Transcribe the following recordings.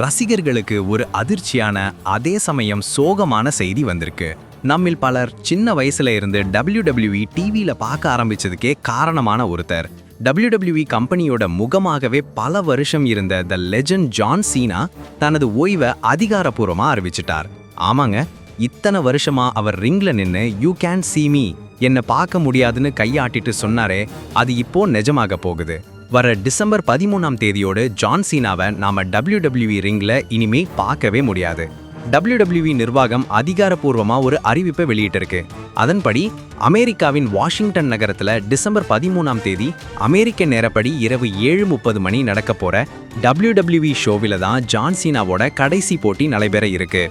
ரசிகர்களுக்கு ஒரு அதிர்ச்சியான அதே சமயம் சோகமான செய்தி வந்திருக்கு. நம்மில் பலர் சின்ன வயசுல இருந்து WWE டிவியில பார்க்க ஆரம்பிச்சதுக்கே காரணமான ஒருத்தர். WWE கம்பெனியோட முகமாகவே பல வருஷம் இருந்த த லெஜண்ட் ஜான் சீனா தனது ஓய்வை அதிகாரப்பூர்வமா அறிவிச்சிட்டார். ஆமாங்க, இத்தனை வருஷமா அவர் ரிங்ல நின்னு யூ கேன் see me என்ன பார்க்க முடியாதுன்னு கையாட்டிட்டு சொன்னாரே, அது இப்போ நிஜமாக போகுது. வர டிசம்பர் 13ஆம் தேதியோடு ஜான் சீனாவை நாம WWE ரிங்ல இனிமே பார்க்கவே முடியாது. WWE நிர்வாகம் அதிகாரப்பூர்வமா ஒரு அறிவிப்பை வெளியிட்டிருக்கு. அதன்படி அமெரிக்காவின் வாஷிங்டன் நகரத்துல டிசம்பர் 13ஆம் தேதி அமெரிக்க நேரப்படி இரவு 7:30 மணி நடக்க போற WWE ஷோவில தான் ஜான் சீனாவோட கடைசி போட்டி நடைபெற இருக்கு.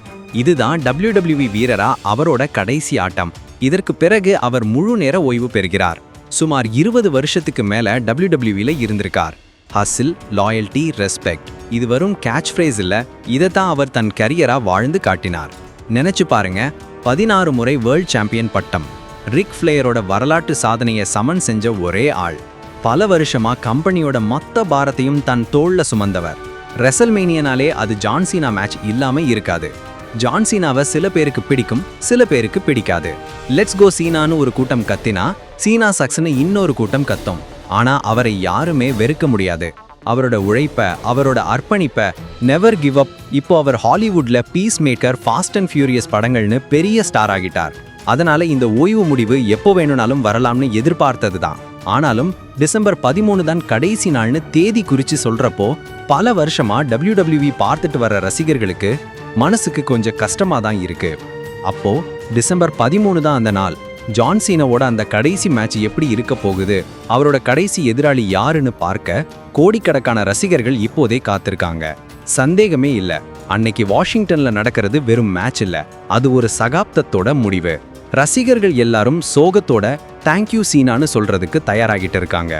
இதுதான் WWE வீரரா அவரோட கடைசி ஆட்டம். இதற்கு பிறகு அவர் முழு நேர ஓய்வு பெறுகிறார். சுமார் 20 வருஷத்துக்கு மேல WWEல இருந்திருக்கார். ஹசில், லாயல்டி, ரெஸ்பெக்ட் இது வரும் கேட்ச் ஃப்ரேஸ் இல்ல, இதைத்தான் அவர் தன் கரியரா வாழ்ந்து காட்டினார். நினைச்சு பாருங்க, 16 முறை வேர்ல்ட் சாம்பியன் பட்டம், ரிக் ஃப்ளேயரோட வரலாற்று சாதனையை சமன் செஞ்ச ஒரே ஆள், பல வருஷமா கம்பெனியோட மொத்த பாரத்தையும் தன் தோள்ல சுமந்தவர். ரெசல்மேனியனாலே அது ஜான் சீனா மேட்ச் இல்லாம இருக்காது. ஜான் சீனாவை சில பேருக்கு பிடிக்கும், சில பேருக்கு பிடிக்காது. லெட்ஸ் கோ சீனான்னு ஒரு கூட்டம் கத்தினா, சீனா சக்ஸ்னு இன்னொரு கூட்டம் கத்தும். ஆனா அவரை யாருமே வெறுக்க முடியாது. அவரோட உழைப்ப, அவரோட அர்ப்பணிப்ப, நெவர் கிவ் அப். இப்போ அவர் ஹாலிவுட்ல peace maker, fast and furious படங்கள்னு பெரிய ஸ்டார் ஆகிட்டார். அதனால இந்த ஓய்வு முடிவு எப்போ வேணும்னாலும் வரலாம்னு எதிர்பார்த்தது தான். ஆனாலும் டிசம்பர் 13 தான் கடைசி நாள்னு தேதி குறிச்சு சொல்றப்போ, பல வருஷமா WWE பார்த்துட்டு வர ரசிகர்களுக்கு மனசுக்கு கொஞ்சம் கஷ்டமா தான் இருக்கு. அப்போ டிசம்பர் 13 தான் அந்த நாள். ஜான் சீனாவோட அந்த கடைசி மேட்ச் எப்படி இருக்க போகுது, அவரோட கடைசி எதிராளி யாருன்னு பார்க்க கோடிக்கணக்கான ரசிகர்கள் இப்போதே காத்திருக்காங்க. சந்தேகமே இல்ல, அன்னைக்கு வாஷிங்டன்ல நடக்கிறது வெறும் மேட்ச் இல்ல, அது ஒரு சகாப்தத்தோட முடிவு. ரசிகர்கள் எல்லாரும் சோகத்தோட தேங்க்யூ சீனான்னு சொல்றதுக்கு தயாராகிட்டு இருக்காங்க.